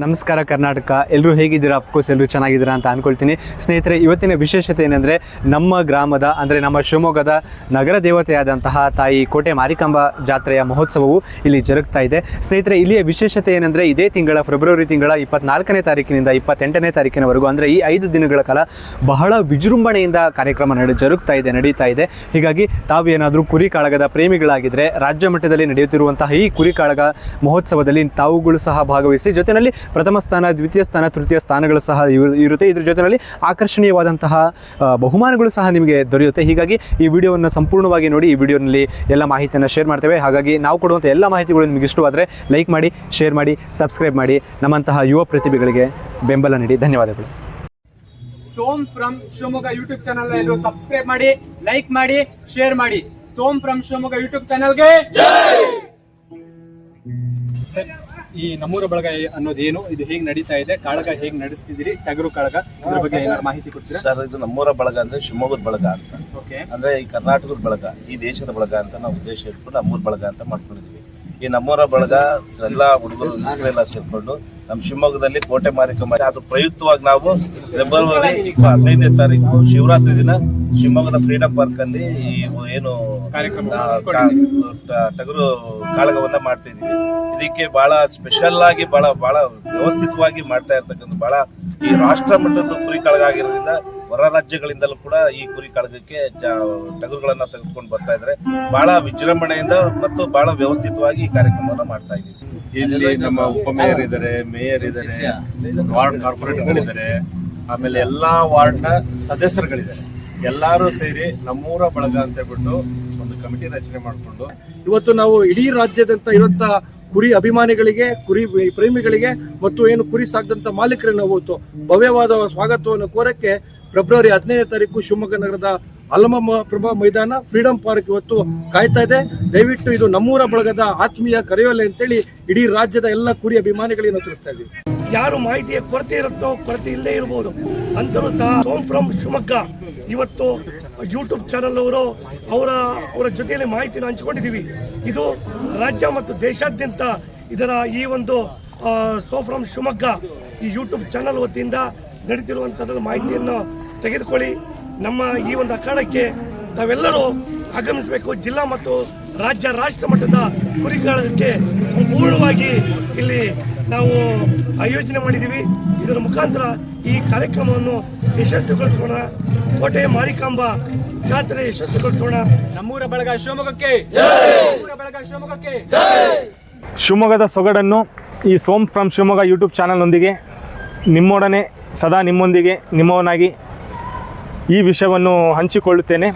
ನಮಸ್ಕಾರ ಕರ್ನಾಟಕ. ಎಲ್ಲರೂ ಹೇಗಿದ್ದೀರಾ? ಅಫ್ಕೋರ್ಸ್ ಎಲ್ಲರೂ ಚೆನ್ನಾಗಿದ್ದೀರಾ ಅಂತ ಅಂದ್ಕೊಳ್ತೀನಿ. ಸ್ನೇಹಿತರೆ, ಇವತ್ತಿನ ವಿಶೇಷತೆ ಏನಂದರೆ ನಮ್ಮ ಗ್ರಾಮದ ಅಂದರೆ ನಮ್ಮ ಶಿವಮೊಗ್ಗದ ನಗರ ದೇವತೆಯಾದಂತಹ ತಾಯಿ ಕೋಟೆ ಮಾರಿಕಾಂಬ ಜಾತ್ರೆಯ ಮಹೋತ್ಸವವು ಇಲ್ಲಿ ಜರುಗ್ತಾ ಇದೆ. ಸ್ನೇಹಿತರೆ, ಇಲ್ಲಿಯ ವಿಶೇಷತೆ ಏನಂದರೆ ಇದೇ ತಿಂಗಳ ಫೆಬ್ರವರಿ ತಿಂಗಳ 24ನೇ ತಾರೀಕಿನಿಂದ 28ನೇ ತಾರೀಕಿನವರೆಗೂ ಅಂದರೆ ಈ 5 ದಿನಗಳ ಕಾಲ ಬಹಳ ವಿಜೃಂಭಣೆಯಿಂದ ಕಾರ್ಯಕ್ರಮ ನಡೀತಾ ಇದೆ. ಹೀಗಾಗಿ ತಾವು ಏನಾದರೂ ಕುರಿ ಕಾಳಗದ ಪ್ರೇಮಿಗಳಾಗಿದ್ದರೆ ರಾಜ್ಯ ಮಟ್ಟದಲ್ಲಿ ನಡೆಯುತ್ತಿರುವಂತಹ ಈ ಕುರಿ ಕಾಳಗ ಮಹೋತ್ಸವದಲ್ಲಿ ತಾವುಗಳು ಸಹ ಭಾಗವಹಿಸಿ, ಜೊತೆಯಲ್ಲಿ ಪ್ರಥಮ ಸ್ಥಾನ, ದ್ವಿತೀಯ ಸ್ಥಾನ, ತೃತೀಯ ಸ್ಥಾನಗಳು ಸಹ ಇರುತ್ತೆ. ಇದ್ರ ಜೊತೆಯಲ್ಲಿ ಆಕರ್ಷಣೀಯವಾದಂತಹ ಬಹುಮಾನಗಳು ಸಹ ನಿಮಗೆ ದೊರೆಯುತ್ತೆ. ಹೀಗಾಗಿ ಈ ವಿಡಿಯೋವನ್ನು ಸಂಪೂರ್ಣವಾಗಿ ನೋಡಿ. ಈ ವಿಡಿಯೋನಲ್ಲಿ ಎಲ್ಲ ಮಾಹಿತಿಯನ್ನು ಶೇರ್ ಮಾಡ್ತೇವೆ. ಹಾಗಾಗಿ ನಾವು ಕೊಡುವಂಥ ಎಲ್ಲ ಮಾಹಿತಿಗಳು ನಿಮಗೆ ಇಷ್ಟವಾದರೆ ಲೈಕ್ ಮಾಡಿ, ಶೇರ್ ಮಾಡಿ, ಸಬ್ಸ್ಕ್ರೈಬ್ ಮಾಡಿ. ನಮ್ಮಂತಹ ಯುವ ಪ್ರತಿಭೆಗಳಿಗೆ ಬೆಂಬಲ ನೀಡಿ. ಧನ್ಯವಾದಗಳು. Som from Shivamogga YouTube channel ಎಲ್ಲರೂ ಸಬ್ಸ್ಕ್ರೈಬ್ ಮಾಡಿ, ಲೈಕ್ ಮಾಡಿ, ಶೇರ್ ಮಾಡಿ. ಸೋಮ್ ಫ್ರಮ್ ಶಿವಮೊಗ್ಗ ಯೂಟ್ಯೂಬ್ ಚಾನಲ್ಗೆ ಜೈ. ಈ ನಮ್ಮೂರ ಬಳಗ ಅನ್ನೋದೇನು, ಇದು ಹೇಗೆ ನಡೀತಾ ಇದೆ, ಕಾಳಗ ಹೇಗೆ ನಡೆಸ್ತಿದ್ದೀರಿ, ಟಗರು ಕಾಳಗ, ಇದ್ರ ಬಗ್ಗೆ ಏನಾದ್ರು ಮಾಹಿತಿ ಕೊಡ್ತೀರಾ ಸರ್? ಇದು ನಮ್ಮೂರ ಬಳಗ ಅಂದ್ರೆ ಶಿವಮೊಗ್ಗದ ಬಳಗ ಅಂತ, ಅಂದ್ರೆ ಈ ಕರ್ನಾಟಕದ ಬಳಗ, ಈ ದೇಶದ ಬಳಗ ಅಂತ ನಾವು ಉದ್ದೇಶ ಇಟ್ಕೊಂಡು ನಮ್ಮೂರ ಬಳಗ ಅಂತ ಮಾಡ್ಕೊಂಡಿದ್ವಿ. ಈ ನಮ್ಮೂರ ಬಳಗ ಎಲ್ಲ ಹುಡುಗರು ಎಲ್ಲ ಸೇರ್ಕೊಂಡು ನಮ್ಮ ಶಿವಮೊಗ್ಗದಲ್ಲಿ ಕೋಟೆ ಮಾರಿಕಾಂಬ ಅದ್ರ ಪ್ರಯುಕ್ತವಾಗಿ ನಾವು ಫೆಬ್ರವರಿ 15ನೇ ತಾರೀಕು ಶಿವರಾತ್ರಿ ದಿನ ಶಿವಮೊಗ್ಗದ ಫ್ರೀಡಂ ಪಾರ್ಕ್ ಅಲ್ಲಿ ಏನು ಟಗರು ಕಾಳಗವನ್ನ ಮಾಡ್ತಾ ಇದೀವಿ. ಇದಕ್ಕೆ ಬಹಳ ಸ್ಪೆಷಲ್ ಆಗಿ ಬಹಳ ವ್ಯವಸ್ಥಿತವಾಗಿ ಮಾಡ್ತಾ ಇರ್ತಕ್ಕಂಥ ಬಹಳ ಈ ರಾಷ್ಟ್ರ ಮಟ್ಟದ ಕುರಿ ಕಾಳಗ ಆಗಿರೋದ್ರಿಂದ ಹೊರ ರಾಜ್ಯಗಳಿಂದಲೂ ಕೂಡ ಈ ಕುರಿ ಕಾಳಗಕ್ಕೆ ಟಗರುಗಳನ್ನ ತೆಗೆದುಕೊಂಡು ಬರ್ತಾ ಇದ್ದಾರೆ. ಬಹಳ ವಿಜೃಂಭಣೆಯಿಂದ ಮತ್ತು ಬಹಳ ವ್ಯವಸ್ಥಿತವಾಗಿ ಈ ಕಾರ್ಯಕ್ರಮವನ್ನ ಮಾಡ್ತಾ ಇದೀವಿ. ಇಲ್ಲಿ ನಮ್ಮ ಉಪಮೇಯರ್ ಇದ್ದಾರೆ, ಮೇಯರ್ ಇದ್ದಾರೆ, ವಾರ್ಡ್ ಕಾರ್ಪೊರೇಟರ್ಗಳಿದ್ದಾರೆ, ಆಮೇಲೆ ಎಲ್ಲಾ ವಾರ್ಡ್ನ ಸದಸ್ಯರುಗಳಿದ್ದಾರೆ. ಎಲ್ಲರೂ ಸೇರಿ ನಮ್ಮೂರ ಬಳಗ ಅಂತ ಹೇಳ್ಬಿಟ್ಟು ಒಂದು ಕಮಿಟಿ ರಚನೆ ಮಾಡಿಕೊಂಡು ಇವತ್ತು ನಾವು ಇಡೀ ರಾಜ್ಯದಂತ ಇರುವಂತ ಕುರಿ ಅಭಿಮಾನಿಗಳಿಗೆ, ಕುರಿ ಪ್ರೇಮಿಗಳಿಗೆ ಮತ್ತು ಏನು ಕುರಿ ಸಾಕಿದಂತ ಮಾಲೀಕರಿಗೆ ನಾವು ಭವ್ಯವಾದ ಸ್ವಾಗತವನ್ನು ಕೋರಕ್ಕೆ ಫೆಬ್ರವರಿ 15ನೇ ತಾರೀಕು ಶಿವಮೊಗ್ಗ ನಗರದ ಅಲ್ಲಮ ಪ್ರಭಾ ಮೈದಾನ ಫ್ರೀಡಂ ಪಾರ್ಕ್ ಇವತ್ತು ಕಾಯ್ತಾ ಇದೆ. ದಯವಿಟ್ಟು ಇದು ನಮ್ಮೂರ ಬಳಗದ ಆತ್ಮೀಯ ಕರೆಯೋಲೆ ಅಂತೇಳಿ ಇಡೀ ರಾಜ್ಯದ ಎಲ್ಲ ಕುರಿ ಅಭಿಮಾನಿಗಳಿಗೆ ನಾವು ತಿಳಿಸ್ತಾ ಇದ್ದೀವಿ. ಯಾರು ಮಾಹಿತಿಯ ಕೊರತೆ ಇರುತ್ತೋ, ಕೊರತೆ ಇಲ್ಲೇ ಇರಬಹುದು ಅಂತರೂ ಸಹ ಸೋಮ್ ಫ್ರಮ್ ಶಿವಮೊಗ್ಗ ಇವತ್ತು ಯೂಟ್ಯೂಬ್ ಚಾನಲ್ ಅವರು ಅವರ ಜೊತೆಯಲ್ಲಿ ಮಾಹಿತಿಯನ್ನು ಹಂಚಿಕೊಂಡಿದ್ದೀವಿ. ಇದು ರಾಜ್ಯ ಮತ್ತು ದೇಶಾದ್ಯಂತ ಇದರ ಈ ಒಂದು ಸೋಮ್ ಫ್ರಮ್ ಶಿವಮೊಗ್ಗ ಈ ಯೂಟ್ಯೂಬ್ ಚಾನಲ್ ವತಿಯಿಂದ ನಡೀತಿರುವಂಥದ್ರ ಮಾಹಿತಿಯನ್ನು ತೆಗೆದುಕೊಳ್ಳಿ. ನಮ್ಮ ಈ ಒಂದು ಅಖಾಡಕ್ಕೆ ತಾವೆಲ್ಲರೂ ಆಗಮಿಸಬೇಕು. ಜಿಲ್ಲಾ ಮತ್ತು ರಾಷ್ಟ್ರ ಮಟ್ಟದ ಕುರಿ ಕಾಳಗಕ್ಕೆ ಸಂಪೂರ್ಣವಾಗಿ ಇಲ್ಲಿ ನಾವು ಆಯೋಜನೆ ಮಾಡಿದ್ದೀವಿ. ಇದರ ಮುಖಾಂತರ ಈ ಕಾರ್ಯಕ್ರಮವನ್ನು ಯಶಸ್ವಿಗೊಳಿಸೋಣ. ಕೋಟೆ ಮಾರಿಕಾಂಬ ಜಾತ್ರೆ ಯಶಸ್ವಿಗೊಳಿಸೋಣ. ನಮ್ಮೂರ ಬಳಗ ಶಿವಮೊಗ್ಗಕ್ಕೆ ಜೈ. ಶಿವಮೊಗ್ಗದ ಸೊಗಡನ್ನು ಈ ಸೋಮ್ ಫ್ರಮ್ ಶಿವಮೊಗ್ಗ ಯೂಟ್ಯೂಬ್ ಚಾನಲ್ನೊಂದಿಗೆ ನಿಮ್ಮೊಡನೆ ಸದಾ ನಿಮ್ಮೊಂದಿಗೆ ನಿಮ್ಮವನಾಗಿ ಈ ವಿಷಯವನ್ನು ಹಂಚಿಕೊಳ್ಳುತ್ತೇನೆ.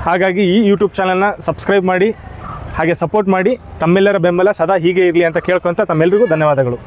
ಹಾಗಾಗಿ ಈ ಯೂಟ್ಯೂಬ್ ಚಾನಲ್ನ ಸಬ್ಸ್ಕ್ರೈಬ್ ಮಾಡಿ, ಹಾಗೆ ಸಪೋರ್ಟ್ ಮಾಡಿ. ತಮ್ಮೆಲ್ಲರ ಬೆಂಬಲ ಸದಾ ಹೀಗೆ ಇರಲಿ ಅಂತ ಕೇಳ್ಕೊತ ತಮ್ಮೆಲ್ಲರಿಗೂ ಧನ್ಯವಾದಗಳು.